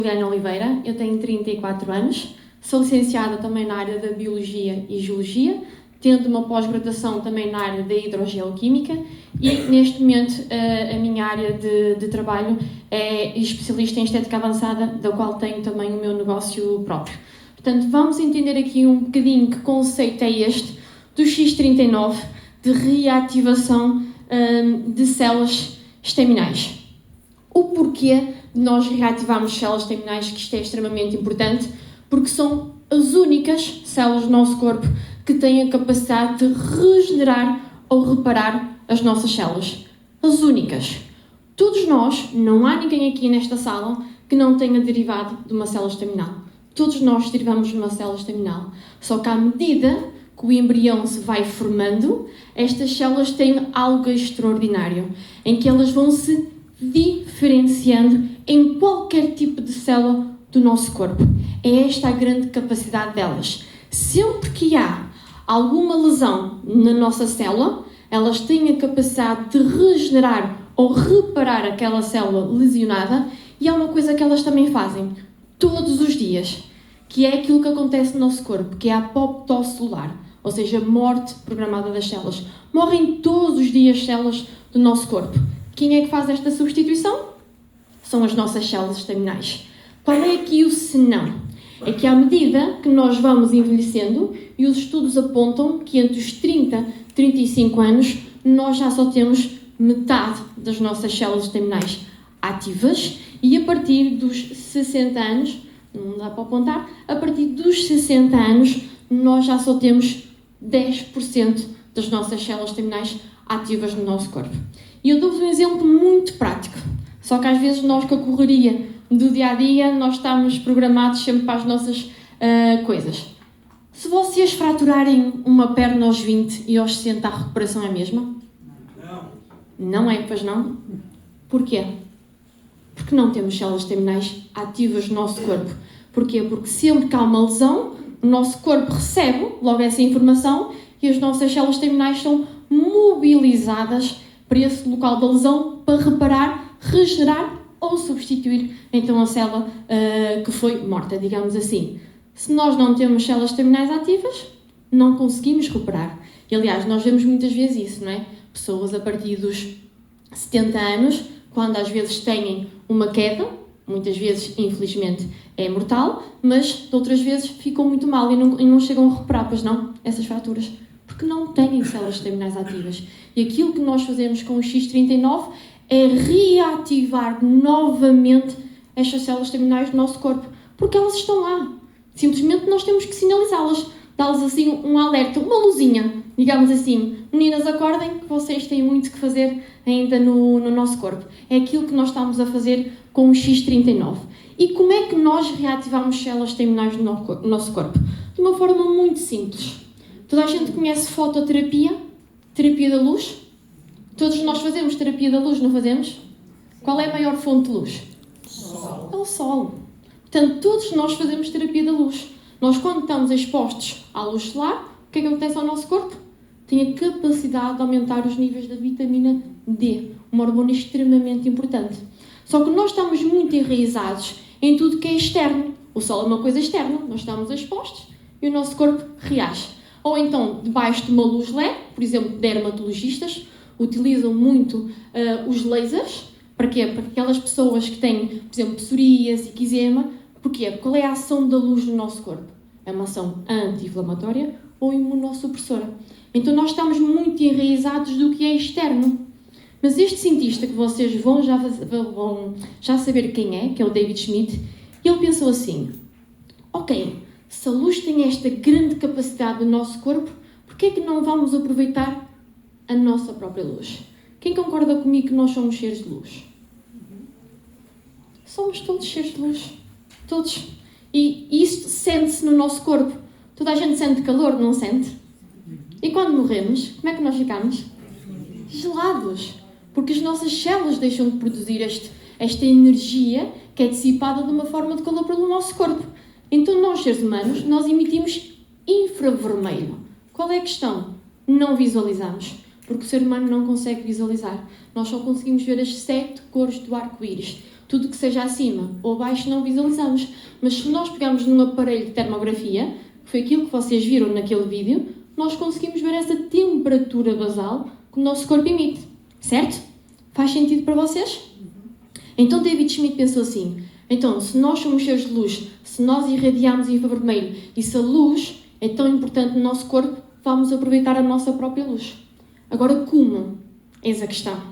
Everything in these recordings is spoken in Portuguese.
Juliana Oliveira, eu tenho 34 anos, sou licenciada também na área da Biologia e Geologia, tendo uma pós-graduação também na área da Hidrogeoquímica e, neste momento, a minha área de trabalho é especialista em estética avançada, da qual tenho também o meu negócio próprio. Portanto, vamos entender aqui um bocadinho que conceito é este do X39 de reativação de células estaminais. O porquê de nós reativarmos células estaminais, que isto é extremamente importante, porque são as únicas células do nosso corpo que têm a capacidade de regenerar ou reparar as nossas células. As únicas. Todos nós, não há ninguém aqui nesta sala que não tenha derivado de uma célula estaminal. Todos nós derivamos de uma célula estaminal. Só que à medida que o embrião se vai formando, estas células têm algo extraordinário, em que elas vão se diferenciando em qualquer tipo de célula do nosso corpo. É esta a grande capacidade delas. Sempre que há alguma lesão na nossa célula, elas têm a capacidade de regenerar ou reparar aquela célula lesionada, e há uma coisa que elas também fazem todos os dias, que é aquilo que acontece no nosso corpo, que é a apoptose celular, ou seja, a morte programada das células. Morrem todos os dias células do nosso corpo. Quem é que faz esta substituição? São as nossas células estaminais. Qual é aqui o senão? É que à medida que nós vamos envelhecendo, e os estudos apontam que entre os 30 e 35 anos, nós já só temos metade das nossas células estaminais ativas, e a partir dos 60 anos, não dá para apontar, a partir dos 60 anos, nós já só temos 10% das nossas células estaminais ativas no nosso corpo. E eu dou-vos um exemplo muito prático, só que às vezes nós, com a correria do dia-a-dia, nós estamos programados sempre para as nossas coisas. Se vocês fraturarem uma perna aos 20 e aos 60, a recuperação é a mesma? Não. Não é, pois não? Porquê? Porque não temos células estaminais ativas no nosso corpo. Porquê? Porque sempre que há uma lesão, o nosso corpo recebe logo essa informação e as nossas células estaminais são mobilizadas para esse local da lesão para reparar, regenerar ou substituir então a célula que foi morta, digamos assim. Se nós não temos células estaminais ativas, não conseguimos recuperar. E, aliás, nós vemos muitas vezes isso, não é? Pessoas a partir dos 70 anos, quando às vezes têm uma queda, muitas vezes, infelizmente, é mortal, mas de outras vezes ficam muito mal e não chegam a recuperar, pois não, essas fraturas, porque não têm células estaminais ativas. E aquilo que nós fazemos com o X39 é reativar novamente estas células estaminais do nosso corpo, porque elas estão lá. Simplesmente nós temos que sinalizá-las, dá-las assim um alerta, uma luzinha, digamos assim. Meninas, acordem que vocês têm muito que fazer ainda no nosso corpo. É aquilo que nós estamos a fazer com o X39. E como é que nós reativamos células estaminais no nosso corpo? De uma forma muito simples. Toda a gente conhece fototerapia, terapia da luz? Todos nós fazemos terapia da luz, não fazemos? Qual é a maior fonte de luz? Sol. É o sol. Portanto, todos nós fazemos terapia da luz. Nós, quando estamos expostos à luz solar, o que é que acontece ao nosso corpo? Tem a capacidade de aumentar os níveis da vitamina D, uma hormona extremamente importante. Só que nós estamos muito enraizados em tudo que é externo. O sol é uma coisa externa, nós estamos expostos e o nosso corpo reage. Ou então, debaixo de uma luz LED, por exemplo, dermatologistas, utilizam muito os lasers. Para quê? Para aquelas pessoas que têm, por exemplo, psoríase e eczema. Porquê? Qual é a ação da luz no nosso corpo? É uma ação anti-inflamatória ou imunossupressora. Então nós estamos muito enraizados do que é externo. Mas este cientista, que vocês vão já saber quem é, que é o David Schmidt, ele pensou assim: ok, se a luz tem esta grande capacidade no nosso corpo, por que é que não vamos aproveitar a nossa própria luz? Quem concorda comigo que nós somos seres de luz? Somos todos seres de luz. Todos. E isto sente-se no nosso corpo. Toda a gente sente calor, não sente? E quando morremos, como é que nós ficamos? Gelados. Porque as nossas células deixam de produzir esta energia que é dissipada de uma forma de calor pelo nosso corpo. Então nós, seres humanos, nós emitimos infravermelho. Qual é a questão? Não visualizamos. Porque o ser humano não consegue visualizar. Nós só conseguimos ver as 7 cores do arco-íris. Tudo que seja acima ou abaixo não visualizamos. Mas se nós pegarmos num aparelho de termografia, que foi aquilo que vocês viram naquele vídeo, nós conseguimos ver essa temperatura basal que o nosso corpo emite. Certo? Faz sentido para vocês? Então David Schmidt pensou assim, então se nós somos seres de luz, se nós irradiamos infravermelho e se a luz é tão importante no nosso corpo, vamos aproveitar a nossa própria luz. Agora como? Eis a questão.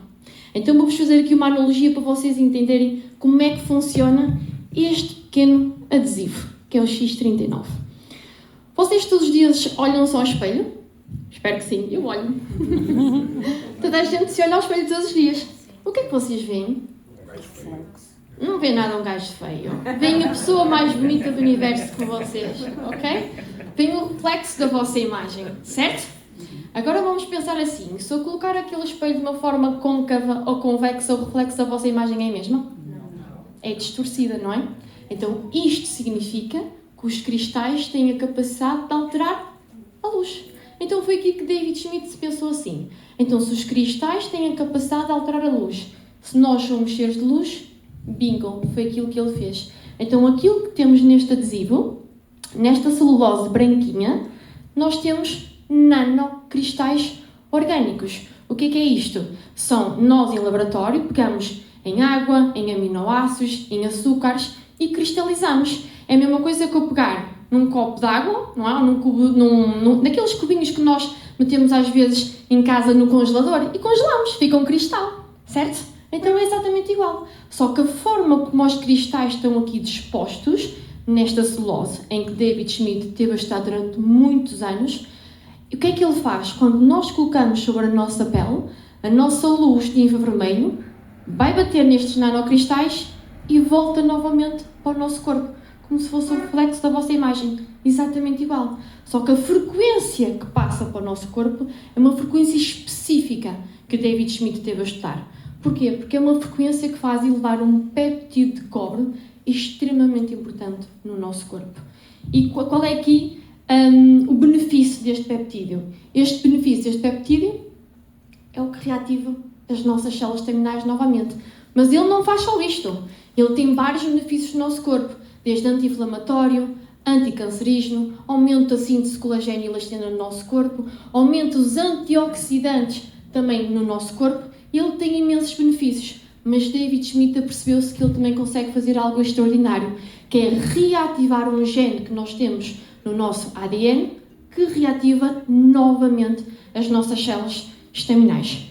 Então vou-vos fazer aqui uma analogia para vocês entenderem como é que funciona este pequeno adesivo, que é o X39. Vocês todos os dias olham-se ao espelho? Espero que sim, eu olho. Toda a gente se olha ao espelho todos os dias. O que é que vocês veem? Não vê nada um gajo feio. Vêem a pessoa mais bonita do universo que vocês, ok? Vêem o reflexo da vossa imagem, certo? Agora vamos pensar assim, se eu colocar aquele espelho de uma forma côncava ou convexa, o reflexo da vossa imagem é a mesma? É distorcida, não é? Então isto significa que os cristais têm a capacidade de alterar a luz. Então foi aqui que David Schmidt se pensou assim. Então se os cristais têm a capacidade de alterar a luz, se nós somos seres de luz, bingo, foi aquilo que ele fez. Então aquilo que temos neste adesivo, nesta celulose branquinha, nós temos nanocristais orgânicos. O que é isto? São nós em laboratório, pegamos em água, em aminoácidos, em açúcares e cristalizamos. É a mesma coisa que eu pegar num copo de água, não é? Ou num cubo, naqueles cubinhos que nós metemos às vezes em casa no congelador e congelamos, fica um cristal, certo? Então é exatamente igual. Só que a forma como os cristais estão aqui dispostos, nesta celulose, em que David Schmidt teve a estudar durante muitos anos, o que é que ele faz? Quando nós colocamos sobre a nossa pele, a nossa luz de infravermelho vai bater nestes nanocristais e volta novamente para o nosso corpo, como se fosse o reflexo da vossa imagem. Exatamente igual. Só que a frequência que passa para o nosso corpo é uma frequência específica que David Schmidt teve a estudar. Porquê? Porque é uma frequência que faz elevar um péptido de cobre extremamente importante no nosso corpo. E qual é aqui o benefício deste peptídeo? Este benefício deste peptídeo é o que reativa as nossas células terminais novamente. Mas ele não faz só isto. Ele tem vários benefícios no nosso corpo, desde anti-inflamatório, anticancerígeno, aumenta a síntese de colagênio e elastina no nosso corpo, aumenta os antioxidantes também no nosso corpo. Ele tem imensos benefícios, mas David Schmidt percebeu-se que ele também consegue fazer algo extraordinário, que é reativar um gene que nós temos no nosso ADN, que reativa novamente as nossas células estaminais.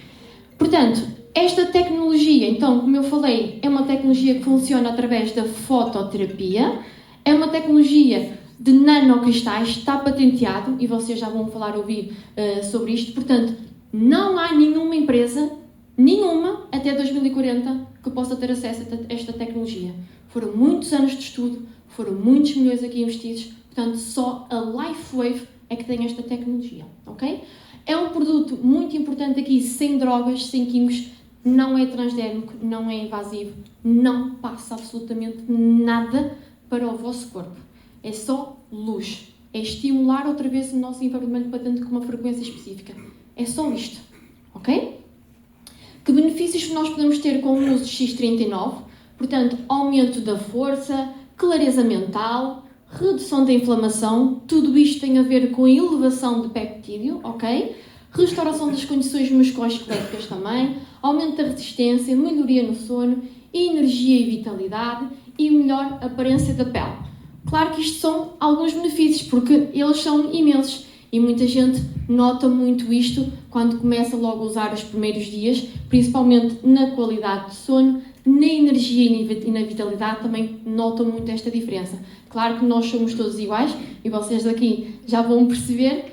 Portanto, esta tecnologia, então, como eu falei, é uma tecnologia que funciona através da fototerapia, é uma tecnologia de nanocristais, está patenteado, e vocês já vão ouvir sobre isto. Portanto, não há nenhuma empresa, nenhuma, até 2040, que possa ter acesso a esta tecnologia. Foram muitos anos de estudo, foram muitos milhões aqui investidos, portanto, só a LifeWave é que tem esta tecnologia, ok? É um produto muito importante aqui, sem drogas, sem químicos, não é transdérmico, não é invasivo, não passa absolutamente nada para o vosso corpo. É só luz. É estimular outra vez o nosso infravermelho para dentro com uma frequência específica. É só isto, ok? Que benefícios nós podemos ter com o uso de X39? Portanto, aumento da força, clareza mental, redução da inflamação, tudo isto tem a ver com a elevação de peptídeo, ok? Restauração das condições musculoesqueléticas também, aumento da resistência, melhoria no sono, energia e vitalidade e melhor aparência da pele. Claro que isto são alguns benefícios, porque eles são imensos e muita gente nota muito isto quando começa logo a usar os primeiros dias, principalmente na qualidade de sono, na energia e na vitalidade também notam muito esta diferença. Claro que nós somos todos iguais e vocês daqui já vão perceber,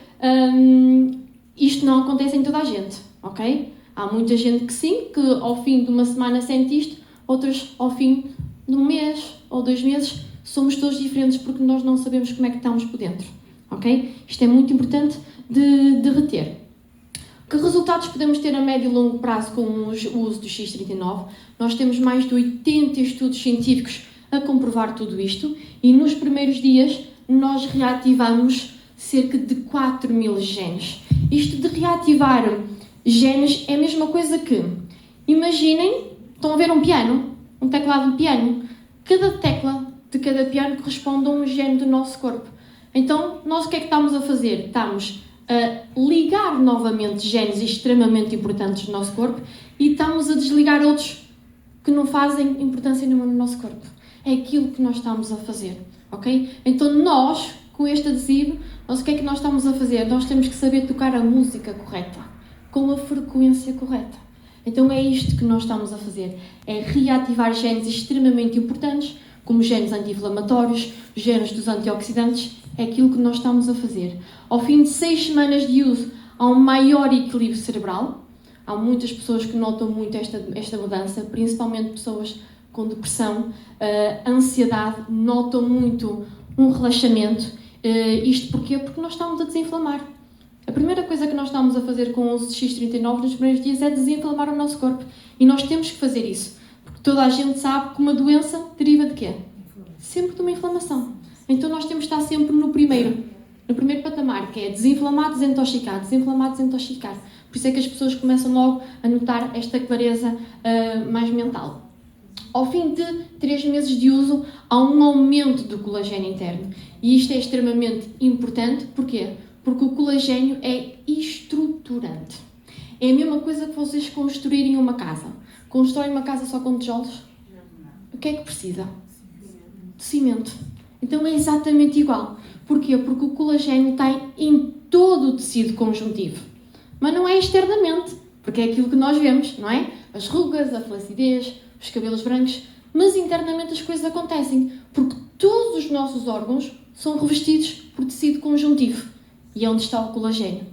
isto não acontece em toda a gente, ok? Há muita gente que sim, que ao fim de uma semana sente isto, outras ao fim de um mês ou 2 meses. Somos todos diferentes porque nós não sabemos como é que estamos por dentro, ok? Isto é muito importante de reter. Que resultados podemos ter a médio e longo prazo com o uso do X39? Nós temos mais de 80 estudos científicos a comprovar tudo isto e nos primeiros dias nós reativamos cerca de 4.000 genes. Isto de reativar genes é a mesma coisa que, imaginem, estão a ver um piano um teclado de piano. Cada tecla de cada piano corresponde a um gene do nosso corpo. Então, nós o que é que estamos a fazer? Estamos a ligar novamente genes extremamente importantes do nosso corpo e estamos a desligar outros que não fazem importância nenhuma no nosso corpo. É aquilo que nós estamos a fazer, ok? Então nós, com este adesivo, o que é que nós estamos a fazer? Nós temos que saber tocar a música correta, com a frequência correta. Então é isto que nós estamos a fazer. É reativar genes extremamente importantes, como genes anti-inflamatórios, genes dos antioxidantes. É aquilo que nós estamos a fazer. Ao fim de 6 semanas de uso, há um maior equilíbrio cerebral. Há muitas pessoas que notam muito esta mudança, principalmente pessoas com depressão, ansiedade, notam muito um relaxamento. Isto porquê? Porque nós estamos a desinflamar. A primeira coisa que nós estamos a fazer com o uso de X39 nos primeiros dias é desinflamar o nosso corpo. E nós temos que fazer isso. Porque toda a gente sabe que uma doença deriva de quê? Sempre de uma inflamação. Então nós temos que estar sempre no primeiro patamar, que é desinflamar, desintoxicar, desinflamar, desintoxicar. Por isso é que as pessoas começam logo a notar esta clareza mais mental. Ao fim de 3 meses de uso, há um aumento do colagênio interno. E isto é extremamente importante. Porquê? Porque o colagênio é estruturante. É a mesma coisa que vocês construírem uma casa. Constroem uma casa só com tijolos? O que é que precisa? De cimento. Então é exatamente igual. Porquê? Porque o colagênio está em todo o tecido conjuntivo. Mas não é externamente, porque é aquilo que nós vemos, não é? As rugas, a flacidez, os cabelos brancos. Mas internamente as coisas acontecem, porque todos os nossos órgãos são revestidos por tecido conjuntivo. E é onde está o colagênio.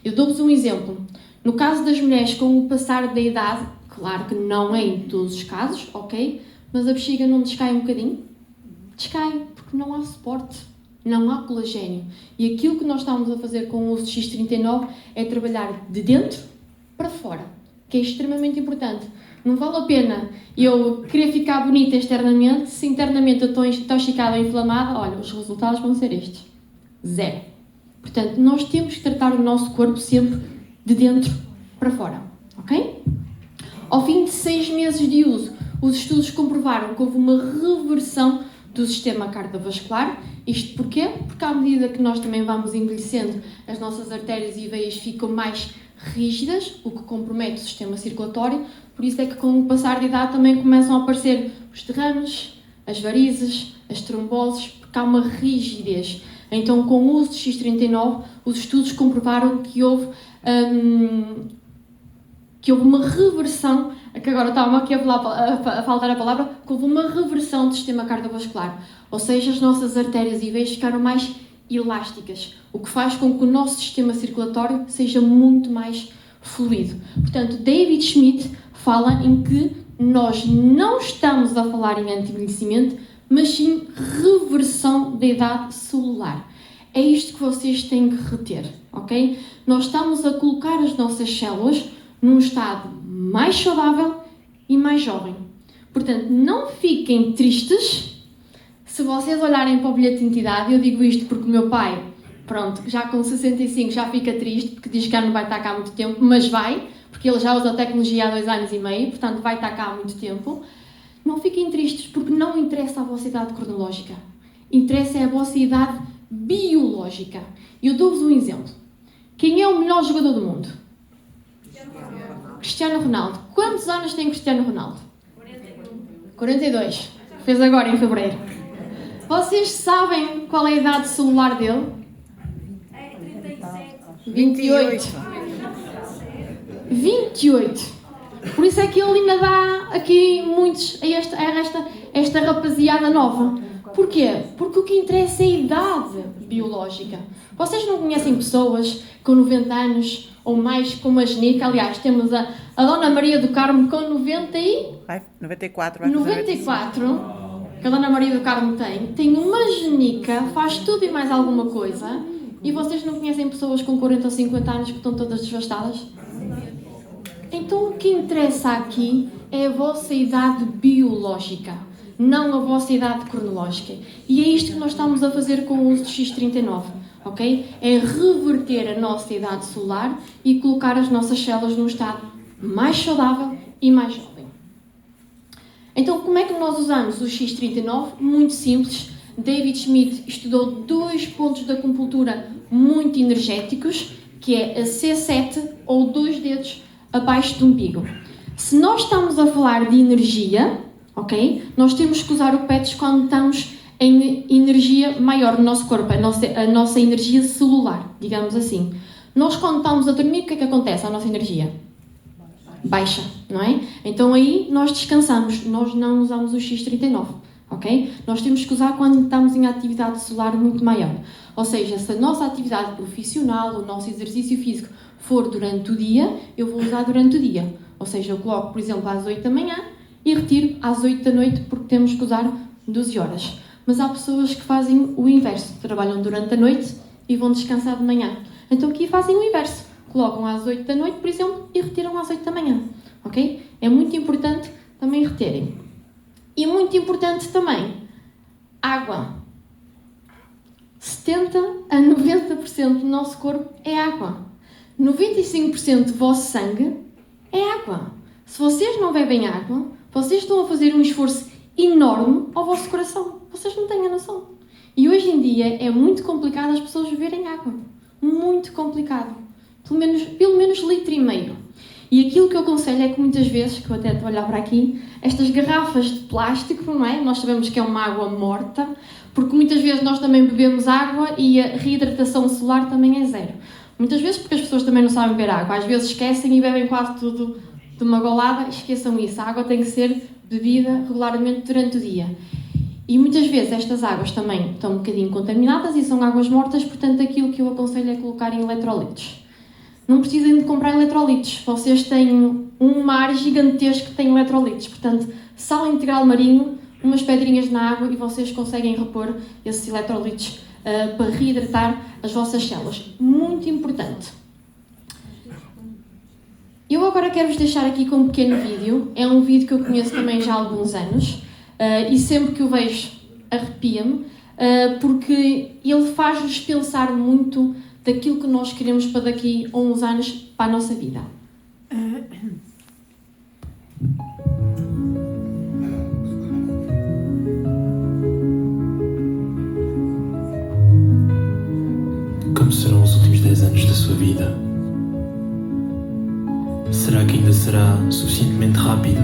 Eu dou-vos um exemplo. No caso das mulheres com o passar da idade, claro que não é em todos os casos, ok? Mas a bexiga não descai um bocadinho? Descai, porque não há suporte, não há colagênio. E aquilo que nós estamos a fazer com o uso de X39 é trabalhar de dentro para fora, que é extremamente importante. Não vale a pena eu querer ficar bonita externamente, se internamente eu estou intoxicada ou inflamada, olha, os resultados vão ser estes. 0. Portanto, nós temos que tratar o nosso corpo sempre de dentro para fora, ok? Ao fim de 6 meses de uso, os estudos comprovaram que houve uma reversão do sistema cardiovascular. Isto porquê? Porque à medida que nós também vamos envelhecendo, as nossas artérias e veias ficam mais rígidas, o que compromete o sistema circulatório. Por isso é que com o passar de idade também começam a aparecer os derrames, as varizes, as tromboses, porque há uma rigidez. Então, com o uso de X39, os estudos comprovaram que houve uma reversão, que agora estava aqui a faltar a palavra, que houve uma reversão do sistema cardiovascular. Ou seja, as nossas artérias e veias ficaram mais elásticas, o que faz com que o nosso sistema circulatório seja muito mais fluido. Portanto, David Schmidt fala em que nós não estamos a falar em anti-envelhecimento, mas sim reversão da idade celular. É isto que vocês têm que reter, ok? Nós estamos a colocar as nossas células num estado mais saudável e mais jovem. Portanto, não fiquem tristes se vocês olharem para o bilhete de identidade. Eu digo isto porque o meu pai, pronto, já com 65 já fica triste, porque diz que já não vai estar cá há muito tempo, mas vai, porque ele já usa a tecnologia há 2 anos e meio, portanto vai estar cá há muito tempo. Não fiquem tristes, porque não interessa a vossa idade cronológica. Interessa a vossa idade biológica. Eu dou-vos um exemplo. Quem é o melhor jogador do mundo? Cristiano Ronaldo. Quantos anos tem Cristiano Ronaldo? 42. Fez agora em fevereiro. Vocês sabem qual é a idade celular dele? 28. 28. Por isso é que ele ainda dá aqui muitos a esta rapaziada nova. Porquê? Porque o que interessa é a idade biológica. Vocês não conhecem pessoas com 90 anos ou mais como a Genica? Aliás, temos a Dona Maria do Carmo com 94. 94, que a Dona Maria do Carmo tem uma Genica, faz tudo e mais alguma coisa, e vocês não conhecem pessoas com 40 ou 50 anos que estão todas devastadas? Então o que interessa aqui é a vossa idade biológica, não a vossa idade cronológica. E é isto que nós estamos a fazer com o uso de X39, ok? É reverter a nossa idade celular e colocar as nossas células num estado mais saudável e mais jovem. Então, como é que nós usamos o X39? Muito simples. David Schmidt estudou 2 pontos da acupuntura muito energéticos, que é a C7 ou 2 dedos abaixo do umbigo. Se nós estamos a falar de energia, ok? Nós temos que usar o PETS quando estamos em energia maior no nosso corpo, a nossa energia celular, digamos assim. Nós, quando estamos a dormir, o que é que acontece à nossa energia? Baixa, não é? Então aí nós descansamos, nós não usamos o X39, ok? Nós temos que usar quando estamos em atividade celular muito maior. Ou seja, se a nossa atividade profissional, o nosso exercício físico for durante o dia, eu vou usar durante o dia. Ou seja, eu coloco, por exemplo, às 8 da manhã e retiro às 8 da noite porque temos que usar 12 horas. Mas há pessoas que fazem o inverso, trabalham durante a noite e vão descansar de manhã. Então aqui fazem o inverso. Colocam às 8 da noite, por exemplo, e retiram às 8 da manhã, ok? É muito importante também reterem. E muito importante também, água. 70 a 90% do nosso corpo é água. 95% do vosso sangue é água. Se vocês não bebem água, vocês estão a fazer um esforço enorme ao vosso coração. Vocês não têm a noção. E hoje em dia é muito complicado as pessoas beberem água. Muito complicado. Pelo menos litro e meio. E aquilo que eu aconselho é que muitas vezes, que eu até estou a olhar para aqui, estas garrafas de plástico, não é? Nós sabemos que é uma água morta, porque muitas vezes nós também bebemos água e a reidratação celular também é zero. Muitas vezes porque as pessoas também não sabem beber água. Às vezes esquecem e bebem quase tudo de uma golada. Esqueçam isso. A água tem que ser bebida regularmente durante o dia. E muitas vezes estas águas também estão um bocadinho contaminadas e são águas mortas, portanto aquilo que eu aconselho é colocar em eletrolitos. Não precisem de comprar eletrolitos, vocês têm um mar gigantesco que tem eletrolitos, portanto, sal integral marinho, umas pedrinhas na água e vocês conseguem repor esses eletrolitos para reidratar as vossas células. Muito importante. Eu agora quero-vos deixar aqui com um pequeno vídeo, é um vídeo que eu conheço também já há alguns anos e sempre que o vejo arrepia-me, porque ele faz-nos pensar muito daquilo que nós queremos para daqui a uns anos para a nossa vida. Como serão os últimos 10 anos da sua vida? Será que ainda será suficientemente rápido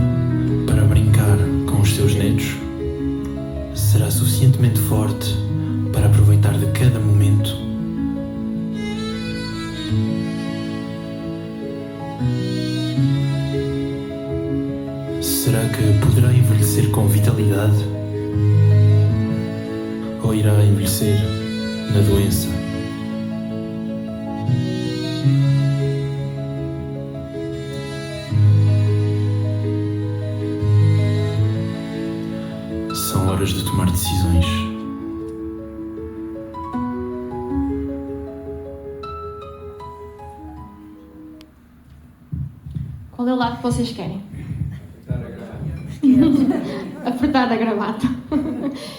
para brincar com os seus netos? Será suficientemente forte para aproveitar de cada momento? Será que poderá envelhecer com vitalidade? Ou irá envelhecer na doença? São horas de tomar decisões. Qual é o lado que vocês querem? Apertar a gravata.